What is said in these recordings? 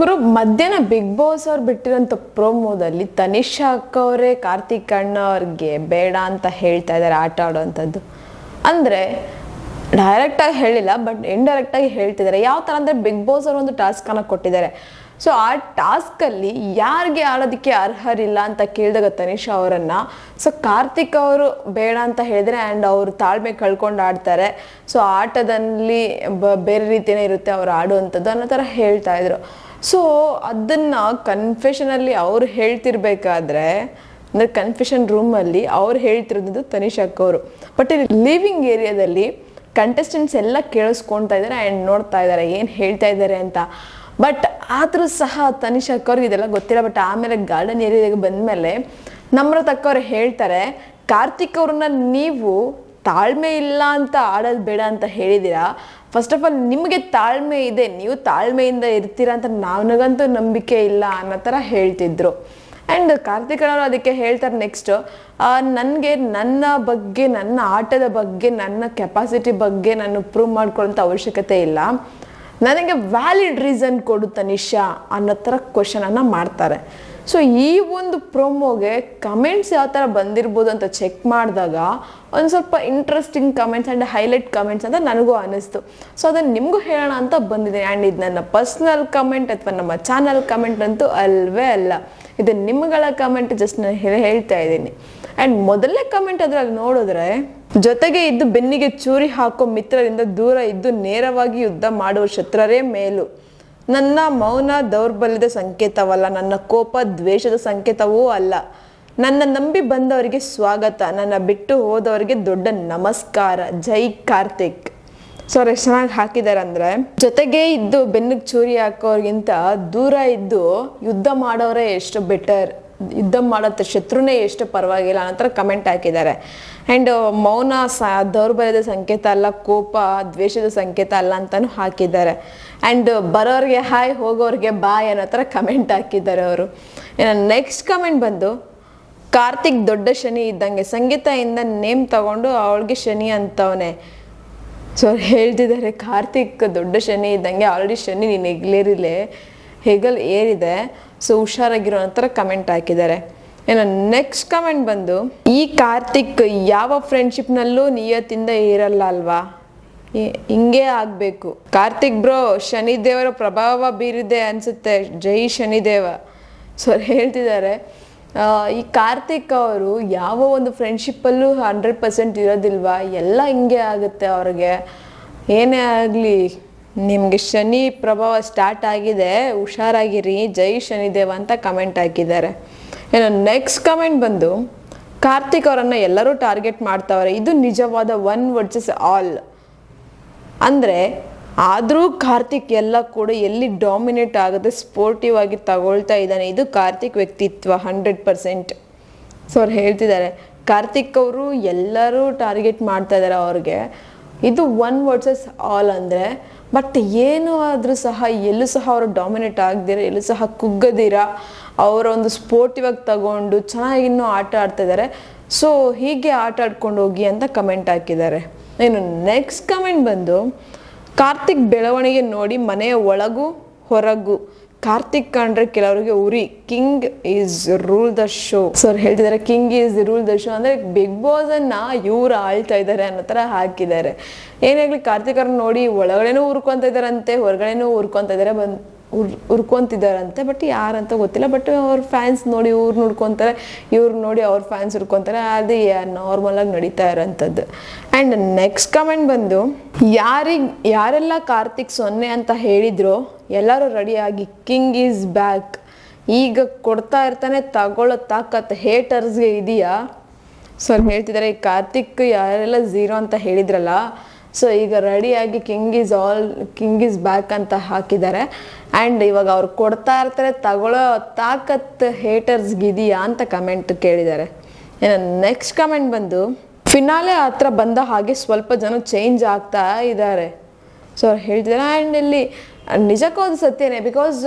ಗುರು ಮಧ್ಯಾಹ್ನ big boss ಅವ್ರು ಬಿಟ್ಟಿರೋಂಥ ಪ್ರೋಮೋದಲ್ಲಿ ತನಿಷಾ ಅಕ್ಕ ಅವರೇ ಕಾರ್ತಿಕ್ ಅಣ್ಣ ಅವ್ರಿಗೆ ಬೇಡ ಅಂತ ಹೇಳ್ತಾ ಇದ್ದಾರೆ ಆಟ ಆಡೋವಂಥದ್ದು. ಅಂದರೆ ಡೈರೆಕ್ಟಾಗಿ ಹೇಳಿಲ್ಲ, ಬಟ್ ಇಂಡೈರೆಕ್ಟಾಗಿ ಹೇಳ್ತಿದ್ದಾರೆ. ಯಾವ ಥರ ಅಂದರೆ ಬಿಗ್ ಬಾಸ್ ಅವರು ಒಂದು ಟಾಸ್ಕನ್ನು ಕೊಟ್ಟಿದ್ದಾರೆ. ಸೊ ಆ ಟಾಸ್ಕಲ್ಲಿ ಯಾರಿಗೆ ಆಡೋದಕ್ಕೆ ಅರ್ಹರಿಲ್ಲ ಅಂತ ಕೇಳಿದಾಗ ತನಿಷಾ ಅವರನ್ನು, ಸೊ ಕಾರ್ತಿಕ್ ಅವರು ಬೇಡ ಅಂತ ಹೇಳಿದರೆ ಆ್ಯಂಡ್ ಅವರು ತಾಳ್ಮೆ ಕಳ್ಕೊಂಡು ಆಡ್ತಾರೆ. ಸೊ ಆಟದಲ್ಲಿ ಬೇರೆ ರೀತಿಯೇ ಇರುತ್ತೆ ಅವ್ರು ಆಡುವಂಥದ್ದು ಅನ್ನೋ ಥರ ಹೇಳ್ತಾ ಇದ್ರು. ಸೊ ಅದನ್ನು ಕನ್ಫೆಷನಲ್ಲಿ ಅವ್ರು ಹೇಳ್ತಿರ್ಬೇಕಾದ್ರೆ, ಅಂದರೆ ಕನ್ಫೆಷನ್ ರೂಮಲ್ಲಿ ಅವ್ರು ಹೇಳ್ತಿರೋದು ತನಿಷಾ ಅಕ್ಕ ಅವರು. ಬಟ್ ಇಲ್ಲಿ ಲಿವಿಂಗ್ ಏರಿಯಾದಲ್ಲಿ ಕಂಟೆಸ್ಟೆಂಟ್ಸ್ ಎಲ್ಲ ಕೇಳಿಸ್ಕೊಳ್ತಾ ಇದ್ದಾರೆ ಆ್ಯಂಡ್ ನೋಡ್ತಾ ಇದ್ದಾರೆ ಏನು ಹೇಳ್ತಾ ಇದ್ದಾರೆ ಅಂತ. ಬಟ್ ಆದರೂ ಸಹ ತನಿಷಾ ಅಕ್ಕ ಅವ್ರಿಗೆ ಇದೆಲ್ಲ ಗೊತ್ತಿಲ್ಲ. ಬಟ್ ಆಮೇಲೆ ಗಾರ್ಡನ್ ಏರಿಯಾಗೆ ಬಂದಮೇಲೆ ನಮ್ರತ ಅಕ್ಕ ಅವ್ರು ಹೇಳ್ತಾರೆ, ಕಾರ್ತಿಕ್ ಅವ್ರನ್ನ ನೀವು ತಾಳ್ಮೆ ಇಲ್ಲ ಅಂತ ಆಡೋದು ಬೇಡ ಅಂತ ಹೇಳಿದ್ದೀರಾ. ಫಸ್ಟ್ ಆಫ್ ಆಲ್ ನಿಮಗೆ ತಾಳ್ಮೆ ಇದೆ, ನೀವು ತಾಳ್ಮೆಯಿಂದ ಇರ್ತೀರಾ ಅಂತ ನನಗಂತೂ ನಂಬಿಕೆ ಇಲ್ಲ ಅನ್ನೋ ಥರ ಹೇಳ್ತಿದ್ರು. ಆ್ಯಂಡ್ ಕಾರ್ತಿಕ್ ಅವರು ಅದಕ್ಕೆ ಹೇಳ್ತಾರೆ ನೆಕ್ಸ್ಟ್, ನನಗೆ ನನ್ನ ಬಗ್ಗೆ, ನನ್ನ ಆಟದ ಬಗ್ಗೆ, ನನ್ನ ಕೆಪಾಸಿಟಿ ಬಗ್ಗೆ ನಾನು ಪ್ರೂವ್ ಮಾಡ್ಕೊಳ್ಳೋಂಥ ಅವಶ್ಯಕತೆ ಇಲ್ಲ, ನನಗೆ ವ್ಯಾಲಿಡ್ ರೀಸನ್ ಕೊಡು ತನಿಷಾ ಅನ್ನೋ ಥರ ಕ್ವಶನನ್ನು ಮಾಡ್ತಾರೆ. ಸೊ ಈ ಒಂದು ಪ್ರೋಮೋಗೆ ಕಮೆಂಟ್ಸ್ ಯಾವ ಥರ ಬಂದಿರ್ಬೋದು ಅಂತ ಚೆಕ್ ಮಾಡಿದಾಗ ಒಂದು ಸ್ವಲ್ಪ interesting comments and highlight comments ಅಂತ ನನಗೂ ಅನ್ನಿಸ್ತು. ಸೊ ಅದನ್ನು ನಿಮಗೂ ಹೇಳೋಣ ಅಂತ ಬಂದಿದೆ. ಆ್ಯಂಡ್ ಇದು ನನ್ನ ಪರ್ಸ್ನಲ್ ಕಮೆಂಟ್ ಅಥವಾ ನಮ್ಮ ಚಾನಲ್ ಕಮೆಂಟ್ ಅಂತೂ ಅಲ್ವೇ ಅಲ್ಲ, ಇದು ನಿಮ್ಮಗಳ ಕಮೆಂಟ್, ಜಸ್ಟ್ ನಾನು ಹೇಳ್ತಾ ಇದ್ದೀನಿ. ಆ್ಯಂಡ್ ಮೊದಲನೇ ಕಮೆಂಟ್ ಅದರಲ್ಲಿ ನೋಡಿದ್ರೆ, ಜೊತೆಗೆ ಇದ್ದು ಬೆನ್ನಿಗೆ ಚೂರಿ ಹಾಕೋ ಮಿತ್ರರಿಂದ ದೂರ ಇದ್ದು ನೇರವಾಗಿ ಯುದ್ಧ ಮಾಡುವ ಶತ್ರುರೇ ಮೇಲು. ನನ್ನ ಮೌನ ದೌರ್ಬಲ್ಯದ ಸಂಕೇತವಲ್ಲ, ನನ್ನ ಕೋಪ ದ್ವೇಷದ ಸಂಕೇತವೂ ಅಲ್ಲ. ನನ್ನ ನಂಬಿ ಬಂದವರಿಗೆ ಸ್ವಾಗತ, ನನ್ನ ಬಿಟ್ಟು ಹೋದವರಿಗೆ ದೊಡ್ಡ ನಮಸ್ಕಾರ. ಜೈ ಕಾರ್ತಿಕ್. ಸೊ ಅವ್ರು ಎಷ್ಟು ಚೆನ್ನಾಗಿ ಹಾಕಿದ್ದಾರೆ ಅಂದರೆ, ಜೊತೆಗೆ ಇದ್ದು ಬೆನ್ನಿಗೆ ಚೂರಿ ಹಾಕೋರ್ಗಿಂತ ದೂರ ಇದ್ದು ಯುದ್ಧ ಮಾಡೋರೇ ಎಷ್ಟು ಬೆಟರ್, ಯುದ್ಧ ಮಾಡೋ ಶತ್ರುನೇ ಎಷ್ಟು ಪರವಾಗಿಲ್ಲ ಅನ್ನೋ ಥರ ಕಮೆಂಟ್ ಹಾಕಿದ್ದಾರೆ. ಆ್ಯಂಡ್ ಮೌನ ದೌರ್ಬಲ್ಯದ ಸಂಕೇತ ಅಲ್ಲ, ಕೋಪ ದ್ವೇಷದ ಸಂಕೇತ ಅಲ್ಲ ಅಂತಲೂ ಹಾಕಿದ್ದಾರೆ. ಆ್ಯಂಡ್ ಬರೋರಿಗೆ ಹಾಯ್, ಹೋಗೋರಿಗೆ ಬಾಯ್ ಅನ್ನೋ ಥರ ಕಮೆಂಟ್ ಹಾಕಿದ್ದಾರೆ ಅವರು. ನೆಕ್ಸ್ಟ್ ಕಮೆಂಟ್ ಬಂದು, ಕಾರ್ತಿಕ್ ದೊಡ್ಡ ಶನಿ ಇದ್ದಂಗೆ, ಸಂಗೀತದಿಂದ ನೇಮ್ ತಗೊಂಡು ಅವಳಿಗೆ ಶನಿ ಅಂತವನೇ. ಸೊ ಹೇಳ್ತಿದ್ದಾರೆ, ಕಾರ್ತಿಕ್ ದೊಡ್ಡ ಶನಿ ಇದ್ದಂಗೆ, ಆಲ್ರೆಡಿ ಶನಿ ನೀನು ಹೆಗಲ್ ಏರಿದೆ, ಸೊ ಹುಷಾರಾಗಿರೋ ಥರ ಕಮೆಂಟ್ ಹಾಕಿದ್ದಾರೆ. ನೆಕ್ಸ್ಟ್ ಕಮೆಂಟ್ ಬಂದು, ಈ ಕಾರ್ತಿಕ್ ಯಾವ ಫ್ರೆಂಡ್ಶಿಪ್ನಲ್ಲೂ ನಿಯತ್ತಿಂದ ಇರಲ್ಲ ಅಲ್ವಾ, ಹಿಂಗೆ ಆಗಬೇಕು. ಕಾರ್ತಿಕ್ ಬ್ರೋ, ಶನಿದೇವರ ಪ್ರಭಾವ ಬೀರಿದೆ ಅನಿಸುತ್ತೆ, ಜೈ ಶನಿದೇವ. ಸೊ ಹೇಳ್ತಿದ್ದಾರೆ, ಈ ಕಾರ್ತಿಕ್ ಅವರು ಯಾವ ಒಂದು ಫ್ರೆಂಡ್ಶಿಪ್ಪಲ್ಲೂ 100% ಇರೋದಿಲ್ವಾ, ಎಲ್ಲ ಹಿಂಗೆ ಆಗುತ್ತೆ ಅವ್ರಿಗೆ, ಏನೇ ಆಗಲಿ ನಿಮಗೆ ಶನಿ ಪ್ರಭಾವ ಸ್ಟಾರ್ಟ್ ಆಗಿದೆ, ಹುಷಾರಾಗಿರಿ, ಜೈ ಶನಿದೇವ ಅಂತ ಕಮೆಂಟ್ ಹಾಕಿದ್ದಾರೆ. ನೆಕ್ಸ್ಟ್ ಕಮೆಂಟ್ ಬಂದು, ಕಾರ್ತಿಕ್ ಅವರನ್ನು ಎಲ್ಲರೂ ಟಾರ್ಗೆಟ್ ಮಾಡ್ತಾವ್ರೆ, ಇದು ನಿಜವಾದ ಒನ್ ವರ್ಸಸ್ ಆಲ್. ಅಂದರೆ ಆದರೂ ಕಾರ್ತಿಕ್ ಎಲ್ಲ ಕೂಡ ಎಲ್ಲಿ ಡಾಮಿನೇಟ್ ಆಗುತ್ತೆ, ಸ್ಪೋರ್ಟಿವ್ ಆಗಿ ತಗೊಳ್ತಾ ಇದ್ದಾನೆ, ಇದು ಕಾರ್ತಿಕ್ ವ್ಯಕ್ತಿತ್ವ 100%. ಸೊ ಅವ್ರು ಹೇಳ್ತಿದ್ದಾರೆ, ಕಾರ್ತಿಕ್ ಅವರು ಎಲ್ಲರೂ ಟಾರ್ಗೆಟ್ ಮಾಡ್ತಾ ಇದ್ದಾರೆ ಅವ್ರಿಗೆ, ಇದು ಒನ್ ವರ್ಸಸ್ ಆಲ್ ಅಂದರೆ. ಬಟ್ ಏನು ಆದರೂ ಸಹ ಎಲ್ಲೂ ಸಹ ಅವರು ಡಾಮಿನೇಟ್ ಆಗದಿರ, ಎಲ್ಲೂ ಸಹ ಕುಗ್ಗದಿರ, ಅವರ ಒಂದು ಸ್ಪೋರ್ಟಿವ್ ಆಗಿ ತಗೊಂಡು ಚೆನ್ನಾಗಿ ಇನ್ನೂ ಆಟ ಆಡ್ತಾ ಇದ್ದಾರೆ. ಸೊ ಹೀಗೆ ಆಟ ಆಡ್ಕೊಂಡು ಹೋಗಿ ಅಂತ ಕಮೆಂಟ್ ಹಾಕಿದ್ದಾರೆ. ನೆಕ್ಸ್ಟ್ ಕಮೆಂಟ್ ಬಂದು, ಕಾರ್ತಿಕ್ ಬೆಳವಣಿಗೆ ನೋಡಿ ಮನೆಯ ಒಳಗೂ ಹೊರಗೂ ಕಾರ್ತಿಕ್ ಕಂಡ್ರೆ ಕೆಲವರಿಗೆ ಉರಿ, king is rule the show. So ಅವ್ರು ಹೇಳ್ತಿದ್ದಾರೆ, king is rule the show ಅಂದರೆ ಬಿಗ್ ಬಾಸನ್ನು ಇವ್ರು ಆಳ್ತಾ ಇದ್ದಾರೆ ಅನ್ನೋ ಥರ ಹಾಕಿದ್ದಾರೆ. ಏನಾಗಲಿ ಕಾರ್ತಿಕ್ ಅವ್ರನ್ನ ನೋಡಿ ಒಳಗಡೆನೂ ಉರ್ಕೊತಾ ಇದ್ದಾರಂತೆ, ಹೊರಗಡೆನೂ ಉರ್ಕೊಂತಿದ್ದಾರಂತೆ. ಬಟ್ ಯಾರಂತ ಗೊತ್ತಿಲ್ಲ. ಬಟ್ ಅವ್ರ ಫ್ಯಾನ್ಸ್ ನೋಡಿ ಇವ್ರು ನೋಡ್ಕೊತಾರೆ, ಇವ್ರು ನೋಡಿ ಅವ್ರ ಫ್ಯಾನ್ಸ್ ಉರ್ಕೊತಾರೆ, ಅದು ನಾರ್ಮಲಾಗಿ ನಡೀತಾ ಇರೋಂಥದ್ದು. ಆ್ಯಂಡ್ ನೆಕ್ಸ್ಟ್ ಕಮೆಂಟ್ ಬಂದು, ಯಾರೆಲ್ಲ ಕಾರ್ತಿಕ್ 0 ಅಂತ ಹೇಳಿದ್ರು ಎಲ್ಲರೂ ರೆಡಿಯಾಗಿ, ಕಿಂಗ್ ಈಸ್ ಬ್ಯಾಕ್. ಈಗ ಕೊಡ್ತಾ ಇರ್ತಾನೆ, ತಗೊಳ್ಳೋ ತಾಕತ್ ಹೇಟರ್ಸ್ಗೆ ಇದೆಯಾ? ಸೊ ಅಲ್ಲಿ ಹೇಳ್ತಿದ್ದಾರೆ, ಈ ಕಾರ್ತಿಕ್ ಯಾರೆಲ್ಲ 0 ಅಂತ ಹೇಳಿದ್ರಲ್ಲ, ಸೊ ಈಗ ರೆಡಿಯಾಗಿ ಕಿಂಗ್ ಈಸ್ ಬ್ಯಾಕ್ ಅಂತ ಹಾಕಿದ್ದಾರೆ. ಆ್ಯಂಡ್ ಇವಾಗ ಅವ್ರು ಕೊಡ್ತಾ ಇರ್ತಾರೆ, ತಗೊಳ್ಳೋ ತಾಕತ್ ಹೇಟರ್ಸ್ಗಿದೆಯಾ ಅಂತ ಕಮೆಂಟ್ ಕೇಳಿದ್ದಾರೆ. ನೆಕ್ಸ್ಟ್ ಕಮೆಂಟ್ ಬಂದು, ಫಿನಾಲೆ ಹತ್ರ ಬಂದ ಹಾಗೆ ಸ್ವಲ್ಪ ಜನ ಚೇಂಜ್ ಆಗ್ತಾ ಇದ್ದಾರೆ. ಸೊ ಅವ್ರು ಹೇಳ್ತಿದ್ದಾರೆ. ಆ್ಯಂಡ್ ಇಲ್ಲಿ ನಿಜಕ್ಕೂ ಅದು ಸತ್ಯನೇ. ಬಿಕಾಸ್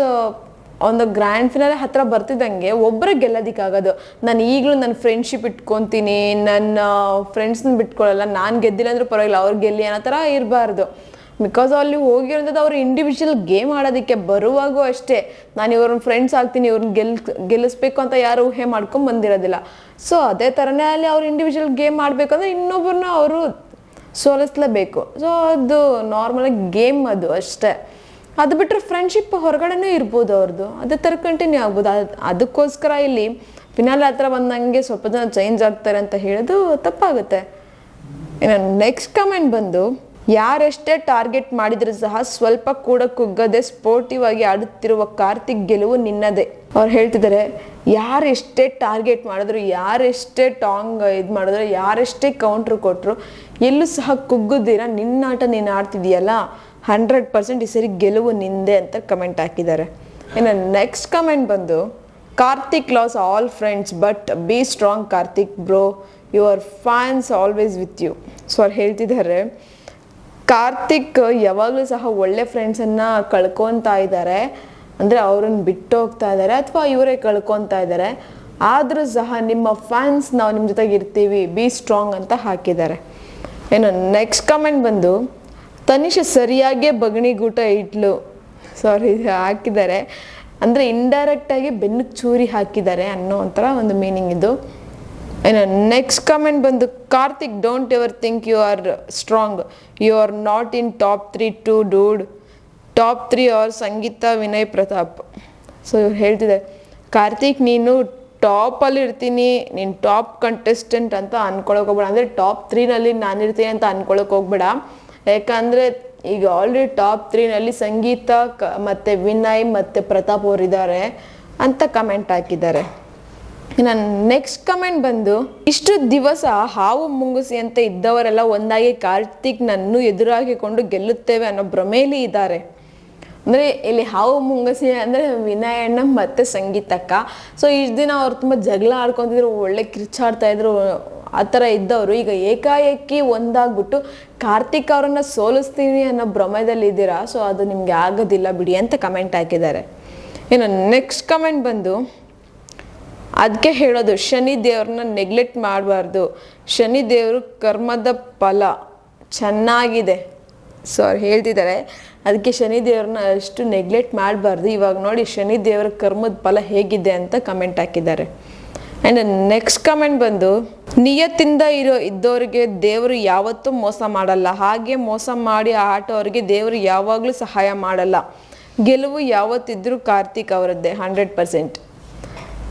ಒಂದು ಗ್ರ್ಯಾಂಡ್ ಫಿನಾಲೆ ಹತ್ರ ಬರ್ತಿದ್ದಂಗೆ ಒಬ್ಬರೇ ಗೆಲ್ಲೋದಕ್ಕಾಗೋದು. ನಾನು ಈಗಲೂ ನನ್ನ ಫ್ರೆಂಡ್ಶಿಪ್ ಇಟ್ಕೊತೀನಿ, ನನ್ನ ಫ್ರೆಂಡ್ಸ್ನ ಬಿಟ್ಕೊಳ್ಳಲ್ಲ, ನಾನು ಗೆದ್ದಿಲ್ಲ ಅಂದರೂ ಪರವಾಗಿಲ್ಲ ಅವ್ರು ಗೆಲ್ಲಿ ಅನ್ನೋ ಥರ ಇರಬಾರ್ದು. ಬಿಕಾಸ್ ಅಲ್ಲಿ ಹೋಗಿರೋಂಥದ್ದು ಅವ್ರು ಇಂಡಿವಿಜುವಲ್ ಗೇಮ್ ಆಡೋದಕ್ಕೆ ಬರುವಾಗೂ ಅಷ್ಟೇ ನಾನು ಇವ್ರನ್ನ ಫ್ರೆಂಡ್ಸ್ ಆಗ್ತೀನಿ ಇವ್ರನ್ನ ಗೆಲ್ಲಿಸ್ಬೇಕು ಅಂತ ಯಾರು ಊಹೆ ಮಾಡ್ಕೊಂಡು ಬಂದಿರೋದಿಲ್ಲ. ಸೊ ಅದೇ ಥರನೇ ಅಲ್ಲಿ ಅವ್ರು ಇಂಡಿವಿಜುವಲ್ ಗೇಮ್ ಆಡಬೇಕಂದ್ರೆ ಇನ್ನೊಬ್ಬರನ್ನ ಅವರು ಸೋಲಿಸ್ಲೇಬೇಕು. ಸೊ ಅದು ನಾರ್ಮಲಾಗಿ ಗೇಮ್ ಅದು ಅಷ್ಟೇ. ಅದು ಬಿಟ್ಟರೆ ಫ್ರೆಂಡ್ಶಿಪ್ ಹೊರಗಡೆನೂ ಇರ್ಬೋದು ಅವ್ರದ್ದು, ಅದೇ ಥರ ಕಂಟಿನ್ಯೂ ಆಗ್ಬೋದು. ಅದಕ್ಕೋಸ್ಕರ ಇಲ್ಲಿ ಫಿನಾಲೆ ಹತ್ರ ಬಂದಂಗೆ ಸ್ವಲ್ಪ ಜನ ಚೇಂಜ್ ಆಗ್ತಾರೆ ಅಂತ ಹೇಳೋದು ತಪ್ಪಾಗುತ್ತೆ. ಇನ್ನು ನೆಕ್ಸ್ಟ್ ಕಮೆಂಟ್ ಬಂದು, ಯಾರೆಷ್ಟೇ ಟಾರ್ಗೆಟ್ ಮಾಡಿದ್ರು ಸಹ ಸ್ವಲ್ಪ ಕೂಡ ಕುಗ್ಗದೆ ಸ್ಪೋರ್ಟಿವ್ ಆಗಿ ಆಡುತ್ತಿರುವ ಕಾರ್ತಿಕ್ ಗೆಲುವು ನಿನ್ನದೇ. ಅವ್ರು ಹೇಳ್ತಿದ್ದಾರೆ, ಯಾರೆಷ್ಟೇ ಟಾರ್ಗೆಟ್ ಮಾಡಿದ್ರು, ಯಾರೆಷ್ಟೇ ಇದು ಮಾಡಿದ್ರು, ಯಾರೆಷ್ಟೇ ಕೌಂಟ್ರ್ ಕೊಟ್ಟರು ಎಲ್ಲೂ ಸಹ ಕುಗ್ಗುದಿರ ನಿನ್ನಾಟ ನೀನು ಆಡ್ತಿದೀಯಲ್ಲ 100% ಈ ಸರಿ ಗೆಲುವು ನಿಂದೆ ಅಂತ ಕಮೆಂಟ್ ಹಾಕಿದ್ದಾರೆ. ಇನ್ನು ನೆಕ್ಸ್ಟ್ ಕಮೆಂಟ್ ಬಂದು, Karthik lost all friends but be strong Karthik bro, your fans always with you. So ಅವ್ರು ಹೇಳ್ತಿದ್ದಾರೆ, ಕಾರ್ತಿಕ್ ಯಾವಾಗಲೂ ಸಹ ಒಳ್ಳೆ ಫ್ರೆಂಡ್ಸನ್ನು ಕಳ್ಕೊತಾ ಇದ್ದಾರೆ, ಅಂದರೆ ಅವ್ರನ್ನ ಬಿಟ್ಟು ಹೋಗ್ತಾ ಇದ್ದಾರೆ ಅಥವಾ ಇವರೇ ಕಳ್ಕೊತಾ ಇದ್ದಾರೆ. ಆದರೂ ಸಹ ನಿಮ್ಮ ಫ್ಯಾನ್ಸ್ ನಾವು ನಿಮ್ಮ ಜೊತೆಗೆ ಇರ್ತೀವಿ, ಬಿ ಸ್ಟ್ರಾಂಗ್ ಅಂತ ಹಾಕಿದ್ದಾರೆ. ಇನ್ನು ನೆಕ್ಸ್ಟ್ ಕಮೆಂಟ್ ಬಂದು, ತನಿಷಾ ಸರಿಯಾಗೇ ಬಗಣಿಗೂಟ ಇಟ್ಲು. ಸಾರಿ ಹಾಕಿದ್ದಾರೆ, ಅಂದರೆ ಇಂಡೈರೆಕ್ಟಾಗಿ ಬೆನ್ನಿಗೆ ಚೂರಿ ಹಾಕಿದ್ದಾರೆ ಅನ್ನೋ ಒಂಥರ ಒಂದು ಮೀನಿಂಗ್ ಇದು. ಇನ್ನು ನೆಕ್ಸ್ಟ್ ಕಮೆಂಟ್ ಬಂದು, Karthik don't ever think you are strong, you are not in top 3 to dude, top 3 are Sangeetha Vinay Prathap. So ಇವ್ರು ಹೇಳ್ತಿದ್ದಾರೆ, ಕಾರ್ತಿಕ್ ನೀನು ಟಾಪಲ್ಲಿ ಇರ್ತೀನಿ, ನೀನು ಟಾಪ್ ಕಂಟೆಸ್ಟೆಂಟ್ ಅಂತ ಅನ್ಕೊಳಕ್ಕೆ ಹೋಗ್ಬೇಡ, ಅಂದರೆ ಟಾಪ್ 3ನಲ್ಲಿ ನಾನು ಇರ್ತೀನಿ ಅಂತ ಅನ್ಕೊಳಕ್ಕೆ ಹೋಗ್ಬೇಡ. ಯಾಕಂದರೆ ಈಗ ಆಲ್ರೆಡಿ ಟಾಪ್ 3ನಲ್ಲಿ ಸಂಗೀತ ಮತ್ತು ವಿನಯ್ ಮತ್ತು ಪ್ರತಾಪ್ ಅವರಿದ್ದಾರೆ ಅಂತ ಕಮೆಂಟ್ ಹಾಕಿದ್ದಾರೆ. ಇನ್ನು ನೆಕ್ಸ್ಟ್ ಕಮೆಂಟ್ ಬಂದು, ಇಷ್ಟು ದಿವಸ ಹಾವು ಮುಂಗುಸಿ ಅಂತ ಇದ್ದವರೆಲ್ಲ ಒಂದಾಗಿ ಕಾರ್ತಿಕ್ ನನ್ನು ಎದುರಾಗಿಕೊಂಡು ಗೆಲ್ಲುತ್ತೇವೆ ಅನ್ನೋ ಭ್ರಮೇಲಿ ಇದ್ದಾರೆ. ಅಂದರೆ ಇಲ್ಲಿ ಹಾವು ಮುಂಗುಸಿ ಅಂದರೆ ವಿನಯಣ್ಣ ಮತ್ತು ಸಂಗೀತಕ್ಕ. ಸೊ ಇಷ್ಟು ದಿನ ಅವ್ರು ತುಂಬ ಜಗಳ ಆಡ್ಕೊತಿದ್ರು, ಒಳ್ಳೆ ಕಿರ್ಚಾಡ್ತಾಯಿದ್ರು, ಆ ಥರ ಇದ್ದವರು ಈಗ ಏಕಾಏಕಿ ಒಂದಾಗ್ಬಿಟ್ಟು ಕಾರ್ತಿಕ್ ಅವ್ರನ್ನ ಸೋಲಿಸ್ತೀನಿ ಅನ್ನೋ ಭ್ರಮದಲ್ಲಿ ಇದ್ದೀರಾ. ಸೊ ಅದು ನಿಮಗೆ ಆಗೋದಿಲ್ಲ ಬಿಡಿ ಅಂತ ಕಮೆಂಟ್ ಹಾಕಿದ್ದಾರೆ. ಇನ್ನು ನೆಕ್ಸ್ಟ್ ಕಮೆಂಟ್ ಬಂದು, ಅದಕ್ಕೆ ಹೇಳೋದು ಶನಿ ದೇವ್ರನ್ನ ನೆಗ್ಲೆಕ್ಟ್ ಮಾಡಬಾರ್ದು, ಶನಿ ದೇವರು ಕರ್ಮದ ಫಲ ಚೆನ್ನಾಗಿದೆ. ಸೊ ಅವ್ರು ಹೇಳ್ತಿದ್ದಾರೆ, ಅದಕ್ಕೆ ಶನಿ ದೇವ್ರನ್ನ ಅಷ್ಟು ನೆಗ್ಲೆಕ್ಟ್ ಮಾಡಬಾರ್ದು, ಇವಾಗ ನೋಡಿ ಶನಿ ದೇವರ ಕರ್ಮದ ಫಲ ಹೇಗಿದೆ ಅಂತ ಕಮೆಂಟ್ ಹಾಕಿದ್ದಾರೆ. ಆ್ಯಂಡ್ ನೆಕ್ಸ್ಟ್ ಕಮೆಂಟ್ ಬಂದು, ನಿಯತ್ತಿಂದ ಇದ್ದವರಿಗೆ ದೇವರು ಯಾವತ್ತೂ ಮೋಸ ಮಾಡಲ್ಲ, ಹಾಗೆ ಮೋಸ ಮಾಡಿ ಆಟೋರಿಗೆ ದೇವರು ಯಾವಾಗಲೂ ಸಹಾಯ ಮಾಡಲ್ಲ, ಗೆಲುವು ಯಾವತ್ತಿದ್ರೂ ಕಾರ್ತಿಕ್ ಅವರದ್ದೇ 100%.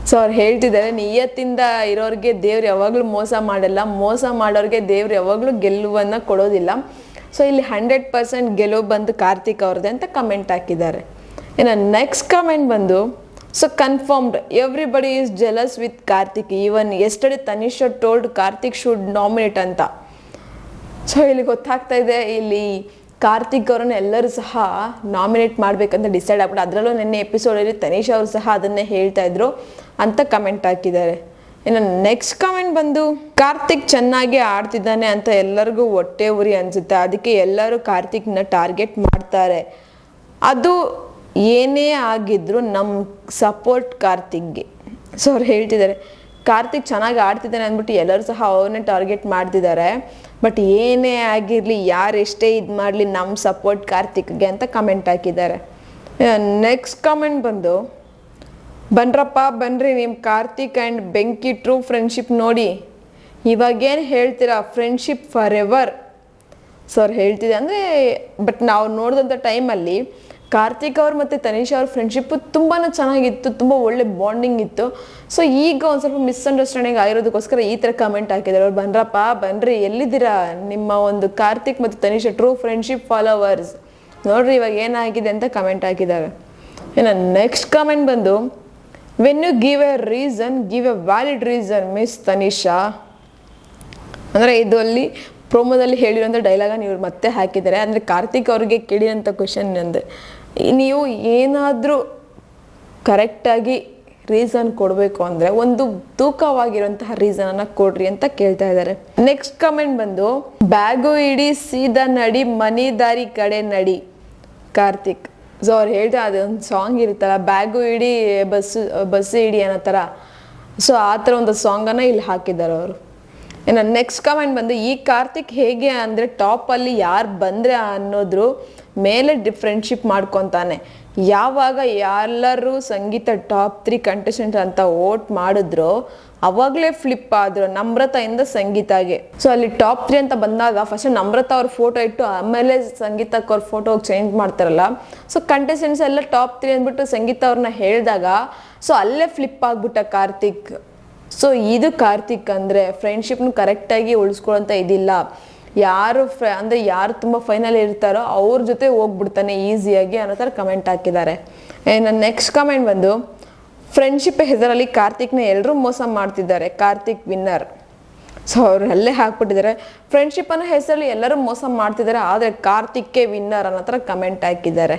ಸೊ ಅವ್ರು ಹೇಳ್ತಿದ್ದಾರೆ, ನಿಯತ್ತಿಂದ ಇರೋರಿಗೆ ದೇವ್ರು ಯಾವಾಗಲೂ ಮೋಸ ಮಾಡಲ್ಲ, ಮೋಸ ಮಾಡೋರಿಗೆ ದೇವ್ರು ಯಾವಾಗಲೂ ಗೆಲುವನ್ನು ಕೊಡೋದಿಲ್ಲ. ಸೊ ಇಲ್ಲಿ 100% ಗೆಲುವು ಬಂದು ಕಾರ್ತಿಕ್ ಅವ್ರದ್ದೇ ಅಂತ ಕಮೆಂಟ್ ಹಾಕಿದ್ದಾರೆ. ಇನ್ನು ನೆಕ್ಸ್ಟ್ ಕಮೆಂಟ್ ಬಂದು, so confirmed everybody is jealous with Karthik, even yesterday Tanisha told Karthik should nominate ಅಂತ. ಸೊ ಇಲ್ಲಿ ಗೊತ್ತಾಗ್ತಾ ಇದೆ, ಇಲ್ಲಿ ಕಾರ್ತಿಕ್ ಅವರನ್ನು ಎಲ್ಲರೂ ಸಹ ನಾಮಿನೇಟ್ ಮಾಡಬೇಕಂತ ಡಿಸೈಡ್ ಆಗ್ಬಿಟ್ಟು, ಅದರಲ್ಲೂ ನಿನ್ನೆ ಎಪಿಸೋಡಲ್ಲಿ ತನಿಷಾ ಅವರು ಸಹ ಅದನ್ನೇ ಹೇಳ್ತಾ ಇದ್ರು ಅಂತ ಕಮೆಂಟ್ ಹಾಕಿದ್ದಾರೆ. ಇನ್ನು ನೆಕ್ಸ್ಟ್ ಕಮೆಂಟ್ ಬಂದು, ಕಾರ್ತಿಕ್ ಚೆನ್ನಾಗಿ ಆಡ್ತಿದ್ದಾನೆ ಅಂತ ಎಲ್ಲರಿಗೂ ಹೊಟ್ಟೆ ಉರಿ ಅನಿಸುತ್ತೆ, ಅದಕ್ಕೆ ಎಲ್ಲರೂ ಕಾರ್ತಿಕ್ನ ಟಾರ್ಗೆಟ್ ಮಾಡ್ತಾರೆ, ಅದು ಏನೇ ಆಗಿದ್ರು ನಮ್ಮ ಸಪೋರ್ಟ್ ಕಾರ್ತಿಕ್ಗೆ. ಸೊ ಅವ್ರು ಹೇಳ್ತಿದ್ದಾರೆ, ಕಾರ್ತಿಕ್ ಚೆನ್ನಾಗಿ ಆಡ್ತಿದ್ದಾನೆ ಅಂದ್ಬಿಟ್ಟು ಎಲ್ಲರೂ ಸಹ ಅವನ್ನೇ ಟಾರ್ಗೆಟ್ ಮಾಡ್ತಿದ್ದಾರೆ, ಬಟ್ ಏನೇ ಆಗಿರಲಿ ಯಾರೆಷ್ಟೇ ಇದು ಮಾಡಲಿ ನಮ್ಮ ಸಪೋರ್ಟ್ ಕಾರ್ತಿಕ್ಗೆ ಅಂತ ಕಮೆಂಟ್ ಹಾಕಿದ್ದಾರೆ. ನೆಕ್ಸ್ಟ್ ಕಮೆಂಟ್ ಬಂದು, ಬನ್ರಪ್ಪ ಬನ್ನಿರಿ ನಿಮ್ಮ ಕಾರ್ತಿಕ್ ಆ್ಯಂಡ್ ಬೆಂಕಿ ಟ್ರೂ ಫ್ರೆಂಡ್ಶಿಪ್ ನೋಡಿ, ಇವಾಗೇನು ಹೇಳ್ತೀರಾ ಫ್ರೆಂಡ್ಶಿಪ್ ಫಾರ್ ಎವರ್. ಸೊ ಅವ್ರು ಹೇಳ್ತಿದೆ ಅಂದರೆ, ಬಟ್ ನಾವು ನೋಡಿದಂಥ ಟೈಮಲ್ಲಿ ಕಾರ್ತಿಕ್ ಅವ್ರು ಮತ್ತು ತನಿಷಾ ಅವ್ರ ಫ್ರೆಂಡ್ಶಿಪ್ಪು ತುಂಬಾ ಚೆನ್ನಾಗಿತ್ತು, ತುಂಬ ಒಳ್ಳೆ ಬಾಂಡಿಂಗ್ ಇತ್ತು. ಸೊ ಈಗ ಒಂದು ಸ್ವಲ್ಪ ಮಿಸ್ಅಂಡರ್ಸ್ಟ್ಯಾಂಡಿಂಗ್ ಆಗಿರೋದಕ್ಕೋಸ್ಕರ ಈ ಥರ ಕಮೆಂಟ್ ಹಾಕಿದ್ದಾರೆ. ಅವ್ರು ಬನ್ರಪ್ಪ ಬನ್ನಿರಿ, ಎಲ್ಲಿದ್ದೀರಾ ನಿಮ್ಮ ಒಂದು ಕಾರ್ತಿಕ್ ಮತ್ತು ತನಿಷಾ ಟ್ರೂ ಫ್ರೆಂಡ್ಶಿಪ್ ಫಾಲೋವರ್ಸ್ ನೋಡ್ರಿ ಇವಾಗ ಏನಾಗಿದೆ ಅಂತ ಕಮೆಂಟ್ ಹಾಕಿದ್ದಾರೆ. ಇನ್ನು ನೆಕ್ಸ್ಟ್ ಕಮೆಂಟ್ ಬಂದು, when you give a reason give a valid reason miss Tanisha. ಅಂದರೆ ಇದು ಅಲ್ಲಿ ಪ್ರೋಮೋದಲ್ಲಿ ಹೇಳಿರೋಂಥ ಡೈಲಾಗನ್ನು ಇವ್ರು ಮತ್ತೆ ಹಾಕಿದ್ದಾರೆ. ಅಂದರೆ ಕಾರ್ತಿಕ್ ಅವ್ರಿಗೆ ಕೇಳಿರೋಂಥ ಕ್ವೆಶನ್ ಅಂದರೆ, ನೀವು ಏನಾದರೂ ಕರೆಕ್ಟಾಗಿ ರೀಸನ್ ಕೊಡಬೇಕು ಅಂದರೆ ಒಂದು ತೂಕವಾಗಿರುವಂತಹ ರೀಸನನ್ನು ಕೊಡ್ರಿ ಅಂತ ಕೇಳ್ತಾ ಇದ್ದಾರೆ. ನೆಕ್ಸ್ಟ್ ಕಮೆಂಟ್ ಬಂದು, ಬ್ಯಾಗು ಇಡಿ ಸೀದಾ ನಡಿ ಮನಿ ದಾರಿ ಕಡೆ ನಡಿ ಕಾರ್ತಿಕ್. ಸೊ ಅವ್ರು ಹೇಳ್ತಾರೆ, ಅದೊಂದು ಸಾಂಗ್ ಇರುತ್ತಲ್ಲ, ಬ್ಯಾಗು ಇಡಿ ಬಸ್ಸು ಇಡಿ ಅನ್ನೋ ಥರ. ಸೊ ಆ ಥರ ಒಂದು ಸಾಂಗನ್ನು ಇಲ್ಲಿ ಹಾಕಿದ್ದಾರೆ ಅವರು. ಇನ್ನು ನೆಕ್ಸ್ಟ್ ಕಮೆಂಟ್ ಬಂದು ಈ ಕಾರ್ತಿಕ್ ಹೇಗೆ ಅಂದರೆ ಟಾಪಲ್ಲಿ ಯಾರು ಬಂದರೆ ಅನ್ನೋದ್ರ ಮೇಲೆ ಫ್ರೆಂಡ್ಶಿಪ್ ಮಾಡ್ಕೊತಾನೆ. ಯಾವಾಗ ಎಲ್ಲರೂ ಸಂಗೀತ ಟಾಪ್ 3 ಕಂಟೆಸ್ಟೆಂಟ್ ಅಂತ ವೋಟ್ ಮಾಡಿದ್ರು ಅವಾಗಲೇ ಫ್ಲಿಪ್ ಆದ್ರು ನಮ್ರತೆಯಿಂದ ಸಂಗೀತಾಗೆ. ಸೊ ಅಲ್ಲಿ ಟಾಪ್ 3 ಅಂತ ಬಂದಾಗ ಫಸ್ಟ್ ನಮ್ರತಾ ಅವ್ರ ಫೋಟೋ ಇಟ್ಟು ಆಮೇಲೆ ಸಂಗೀತಕ್ಕೆ ಅವ್ರ ಫೋಟೋ ಚೇಂಜ್ ಮಾಡ್ತಾರಲ್ಲ. ಸೊ ಕಂಟೆಸ್ಟೆಂಟ್ಸ್ ಎಲ್ಲ ಟಾಪ್ 3 ಅಂದ್ಬಿಟ್ಟು ಸಂಗೀತ ಅವ್ರನ್ನ ಹೇಳಿದಾಗ ಸೊ ಅಲ್ಲೇ ಫ್ಲಿಪ್ ಆಗ್ಬಿಟ್ಟ ಕಾರ್ತಿಕ್. ಸೊ ಇದು ಕಾರ್ತಿಕ್ ಅಂದರೆ ಫ್ರೆಂಡ್ಶಿಪ್ನ ಕರೆಕ್ಟಾಗಿ ಉಳಿಸ್ಕೊಳ್ಳೋಂಥ ಇದಿಲ್ಲ. ಯಾರು ಅಂದರೆ ಯಾರು ತುಂಬ ಫೈನಲ್ ಇರ್ತಾರೋ ಅವ್ರ ಜೊತೆ ಹೋಗ್ಬಿಡ್ತಾನೆ ಈಸಿಯಾಗಿ ಅನ್ನೋ ಥರ ಕಮೆಂಟ್ ಹಾಕಿದ್ದಾರೆ. ನನ್ನ ನೆಕ್ಸ್ಟ್ ಕಮೆಂಟ್ ಬಂದು ಫ್ರೆಂಡ್ಶಿಪ್ ಹೆಸರಲ್ಲಿ ಕಾರ್ತಿಕ್ನ ಎಲ್ಲರೂ ಮೋಸ ಮಾಡ್ತಿದ್ದಾರೆ, ಕಾರ್ತಿಕ್ ವಿನ್ನರ್. ಸೊ ಅವ್ರು ಅಲ್ಲೇ ಹಾಕ್ಬಿಟ್ಟಿದ್ದಾರೆ ಫ್ರೆಂಡ್ಶಿಪ್ ಅನ್ನೋ ಹೆಸರಲ್ಲಿ ಎಲ್ಲರೂ ಮೋಸ ಮಾಡ್ತಿದ್ದಾರೆ ಆದರೆ ಕಾರ್ತಿಕ್ಗೆ ವಿನ್ನರ್ ಅನ್ನೋ ಥರ ಕಮೆಂಟ್ ಹಾಕಿದ್ದಾರೆ.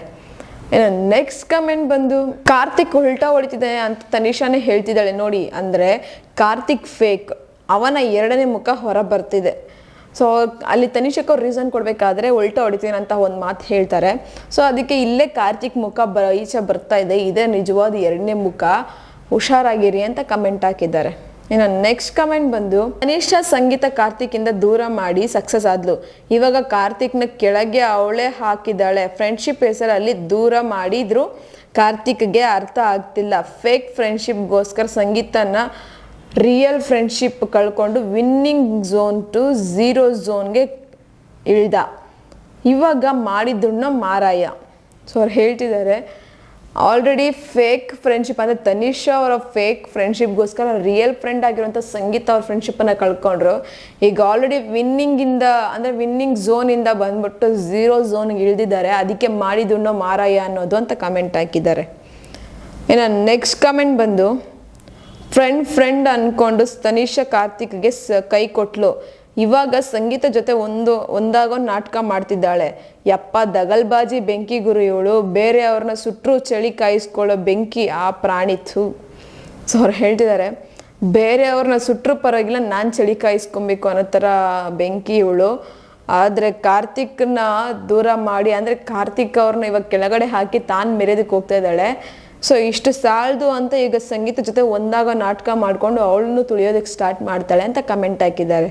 ನೆಕ್ಸ್ಟ್ ಕಮೆಂಟ್ ಬಂದು ಕಾರ್ತಿಕ್ ಉಲ್ಟಾ ಹೊಡಿತಿದ್ದಾನೆ ಅಂತ ತನಿಷಾನೇ ಹೇಳ್ತಿದ್ದಾಳೆ ನೋಡಿ. ಅಂದರೆ ಕಾರ್ತಿಕ್ ಫೇಕ್, ಅವನ 2ನೇ ಮುಖ ಹೊರ ಬರ್ತಿದೆ. ಸೊ ಅಲ್ಲಿ ತನಿಷಕ್ಕೆ ಅವ್ರು ರೀಸನ್ ಕೊಡಬೇಕಾದ್ರೆ ಉಲ್ಟಾ ಹೊಡಿತೀನಿ ಅಂತ ಒಂದು ಮಾತು ಹೇಳ್ತಾರೆ. ಸೊ ಅದಕ್ಕೆ ಇಲ್ಲೇ ಕಾರ್ತಿಕ್ ಮುಖ ಈಚೆ ಬರ್ತಾ ಇದೆ, ಇದೇ ನಿಜವಾದ 2ನೇ ಮುಖ, ಹುಷಾರಾಗಿರಿ ಅಂತ ಕಮೆಂಟ್ ಹಾಕಿದ್ದಾರೆ. ಇನ್ನು ನೆಕ್ಸ್ಟ್ ಕಮೆಂಟ್ ಬಂದು ತನಿಷಾ ಸಂಗೀತ ಕಾರ್ತಿಕ್ಕಿಂದ ದೂರ ಮಾಡಿ ಸಕ್ಸಸ್ ಆದ್ಲು, ಇವಾಗ ಕಾರ್ತಿಕ್ನ ಕೆಳಗೆ ಅವಳೇ ಹಾಕಿದ್ದಾಳೆ. ಫ್ರೆಂಡ್ಶಿಪ್ ಹೆಸರಲ್ಲಿ ದೂರ ಮಾಡಿದ್ರು ಕಾರ್ತಿಕ್ಗೆ ಅರ್ಥ ಆಗ್ತಿಲ್ಲ. ಫೇಕ್ ಫ್ರೆಂಡ್ಶಿಪ್ಗೋಸ್ಕರ ಸಂಗೀತನ ರಿಯಲ್ ಫ್ರೆಂಡ್ಶಿಪ್ ಕಳ್ಕೊಂಡು ವಿನ್ನಿಂಗ್ ಝೋನ್ ಟು 0 ಝೋನ್ಗೆ ಇಳ್ದ, ಇವಾಗ ಮಾಡಿದ್ದನ್ನ ಮಾರಾಯ. ಸೊ ಅವ್ರು ಹೇಳ್ತಿದ್ದಾರೆ ಆಲ್ರೆಡಿ ಫೇಕ್ ಫ್ರೆಂಡ್ಶಿಪ್ ಅಂದರೆ ತನಿಷಾ ಅವರ ಫೇಕ್ ಫ್ರೆಂಡ್ಶಿಪ್ಗೋಸ್ಕರ ರಿಯಲ್ ಫ್ರೆಂಡ್ ಆಗಿರುವಂಥ ಸಂಗೀತ ಅವ್ರ ಫ್ರೆಂಡ್ಶಿಪ್ಪನ್ನು ಕಳ್ಕೊಂಡ್ರು. ಈಗ ಆಲ್ರೆಡಿ ವಿನ್ನಿಂಗಿಂದ ಅಂದರೆ ವಿನ್ನಿಂಗ್ ಝೋನಿಂದ ಬಂದ್ಬಿಟ್ಟು 0 ಝೋನ್ಗೆ ಇಳಿದಿದ್ದಾರೆ, ಅದಕ್ಕೆ ಮಾಡಿದ್ದನ್ನ ಮಾರಾಯ ಅನ್ನೋದು ಅಂತ ಕಮೆಂಟ್ ಹಾಕಿದ್ದಾರೆ. ಇನ್ನು ನೆಕ್ಸ್ಟ್ ಕಮೆಂಟ್ ಬಂದು ಫ್ರೆಂಡ್ ಅಂದ್ಕೊಂಡು ತನಿಷಾ ಕಾರ್ತಿಕ್ಗೆ ಕೈ ಕೊಟ್ಲು, ಇವಾಗ ಸಂಗೀತ ಜೊತೆ ಒಂದಾಗೋ ನಾಟಕ ಮಾಡ್ತಿದ್ದಾಳೆ. ಯಪ್ಪ ದಗಲ್ಬಾಜಿ ಬೆಂಕಿ ಗುರು ಇವಳು, ಬೇರೆಯವ್ರನ್ನ ಸುಟ್ಟರು ಚಳಿ ಕಾಯಿಸ್ಕೊಳ್ಳೋ ಬೆಂಕಿ ಆ ಪ್ರಾಣಿತು. ಸೊ ಅವ್ರು ಹೇಳ್ತಿದ್ದಾರೆ ಬೇರೆಯವ್ರನ್ನ ಸುಟ್ಟರು ಪರವಾಗಿಲ್ಲ, ನಾನು ಚಳಿ ಕಾಯಿಸ್ಕೊಬೇಕು ಅನ್ನೋ ಥರ ಬೆಂಕಿ ಇವಳು. ಆದರೆ ಕಾರ್ತಿಕ್ನ ದೂರ ಮಾಡಿ ಅಂದರೆ ಕಾರ್ತಿಕ್ ಅವ್ರನ್ನ ಇವಾಗ ಕೆಳಗಡೆ ಹಾಕಿ ತಾನು ಮೆರೆದಕ್ಕೆ ಹೋಗ್ತಾ ಇದ್ದಾಳೆ. ಸೊ ಇಷ್ಟು ಸಾಲದು ಅಂತ ಈಗ ಸಂಗೀತ ಜೊತೆ ಒಂದಾಗ ನಾಟಕ ಮಾಡಿಕೊಂಡು ಅವಳನ್ನು ತುಳಿಯೋದಕ್ಕೆ ಸ್ಟಾರ್ಟ್ ಮಾಡ್ತಾಳೆ ಅಂತ ಕಮೆಂಟ್ ಹಾಕಿದ್ದಾರೆ.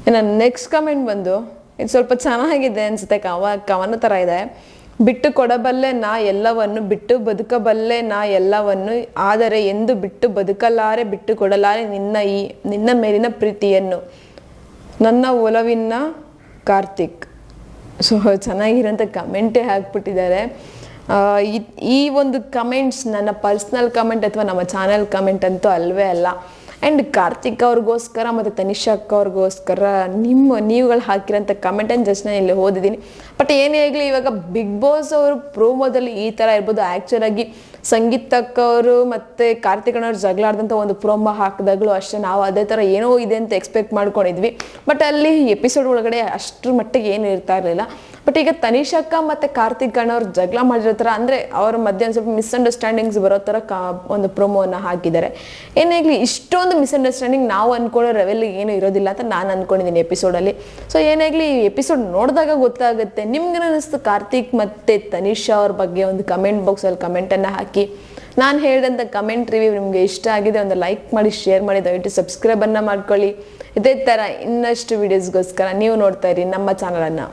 ಇನ್ನು ನೆಕ್ಸ್ಟ್ ಕಮೆಂಟ್ ಬಂದು ಇದು ಸ್ವಲ್ಪ ಚೆನ್ನಾಗಿದೆ ಅನಿಸುತ್ತೆ, ಕವನ ಥರ ಇದೆ. ಬಿಟ್ಟು ಕೊಡಬಲ್ಲೆ ನಾ ಎಲ್ಲವನ್ನು, ಬಿಟ್ಟು ಬದುಕಬಲ್ಲೆ ನಾ ಎಲ್ಲವನ್ನು, ಆದರೆ ಎಂದು ಬಿಟ್ಟು ಬದುಕಲಾರೆ, ಬಿಟ್ಟು ಕೊಡಲಾರೆ ನಿನ್ನ ಮೇಲಿನ ಪ್ರೀತಿಯನ್ನು, ನನ್ನ ಒಲವಿನ ಕಾರ್ತಿಕ್. ಸೊ ಚೆನ್ನಾಗಿರೋಂಥ ಕಮೆಂಟೇ ಹಾಕ್ಬಿಟ್ಟಿದ್ದಾರೆ. ಈ ಒಂದು ಕಮೆಂಟ್ಸ್ ನನ್ನ ಪರ್ಸ್ನಲ್ ಕಮೆಂಟ್ ಅಥವಾ ನಮ್ಮ ಚಾನೆಲ್ ಕಮೆಂಟ್ ಅಂತೂ ಅಲ್ವೇ ಅಲ್ಲ. ಆ್ಯಂಡ್ ಕಾರ್ತಿಕ್ ಅವ್ರಿಗೋಸ್ಕರ ಮತ್ತು ತನಿಷಾ ಅಕ್ಕ ಅವ್ರಿಗೋಸ್ಕರ ನೀವುಗಳು ಹಾಕಿರೋಂಥ ಕಮೆಂಟನ್ನು ಜಸ್ಟ್ ನಾನು ಇಲ್ಲಿ ಓದಿದ್ದೀನಿ. ಬಟ್ ಏನೇ ಆಗಲಿ ಇವಾಗ ಬಿಗ್ ಬಾಸ್ ಅವರು ಪ್ರೋಮೋದಲ್ಲಿ ಈ ಥರ ಇರ್ಬೋದು. ಆ್ಯಕ್ಚುಲಾಗಿ ಸಂಗೀತಕ್ಕವರು ಮತ್ತು ಕಾರ್ತಿಕಣ್ಣವ್ರು ಜಗಳಾಡ್ದಂಥ ಒಂದು ಪ್ರೋಮೋ ಹಾಕಿದಾಗಲೂ ಅಷ್ಟೇ ನಾವು ಅದೇ ಥರ ಏನೋ ಇದೆ ಅಂತ ಎಕ್ಸ್ಪೆಕ್ಟ್ ಮಾಡ್ಕೊಂಡಿದ್ವಿ. ಬಟ್ ಅಲ್ಲಿ ಎಪಿಸೋಡ್ ಒಳಗಡೆ ಅಷ್ಟರ ಮಟ್ಟಿಗೆ ಏನು ಇರ್ತಾ ಇರಲಿಲ್ಲ. ಬಟ್ ಈಗ ತನಿಷಾ ಅಕ್ಕ ಮತ್ತು ಕಾರ್ತಿಕ್ ಅಣ್ಣವ್ರು ಜಗಳ ಮಾಡಿರೋ ಥರ ಅಂದರೆ ಅವ್ರ ಮಧ್ಯೆ ಒಂದು ಸ್ವಲ್ಪ ಮಿಸ್ಅಂಡರ್ಸ್ಟ್ಯಾಂಡಿಂಗ್ಸ್ ಬರೋ ಥರ ಒಂದು ಪ್ರೊಮೋವನ್ನು ಹಾಕಿದ್ದಾರೆ. ಏನೇ ಆಗಲಿ ಇಷ್ಟೊಂದು ಮಿಸ್ಅಂಡರ್ಸ್ಟ್ಯಾಂಡಿಂಗ್ ನಾವು ಅಂದ್ಕೊಳ್ಳೋ ಲೆವೆಲ್ಗೆ ಏನು ಇರೋದಿಲ್ಲ ಅಂತ ನಾನು ಅಂದ್ಕೊಂಡಿದ್ದೀನಿ ಎಪಿಸೋಡಲ್ಲಿ. ಸೊ ಏನೇ ಆಗಲಿ ಈ ಎಪಿಸೋಡ್ ನೋಡಿದಾಗ ಗೊತ್ತಾಗುತ್ತೆ. ನಿಮ್ಗೇನು ಅನ್ನಿಸ್ತು ಕಾರ್ತಿಕ್ ಮತ್ತು ತನಿಷಾ ಅವ್ರ ಬಗ್ಗೆ ಒಂದು ಕಮೆಂಟ್ ಬಾಕ್ಸಲ್ಲಿ ಕಮೆಂಟನ್ನು ಹಾಕಿ. ನಾನು ಹೇಳಿದಂಥ ಕಮೆಂಟ್ ರಿವ್ಯೂ ನಿಮಗೆ ಇಷ್ಟ ಆಗಿದೆ ಒಂದು ಲೈಕ್ ಮಾಡಿ, ಶೇರ್ ಮಾಡಿ, ದಯವಿಟ್ಟು ಸಬ್ಸ್ಕ್ರೈಬನ್ನು ಮಾಡ್ಕೊಳ್ಳಿ. ಇದೇ ಥರ ಇನ್ನಷ್ಟು ವೀಡಿಯೋಸ್ಗೋಸ್ಕರ ನೀವು ನೋಡ್ತಾ ಇರಿ ನಮ್ಮ ಚಾನಲನ್ನು.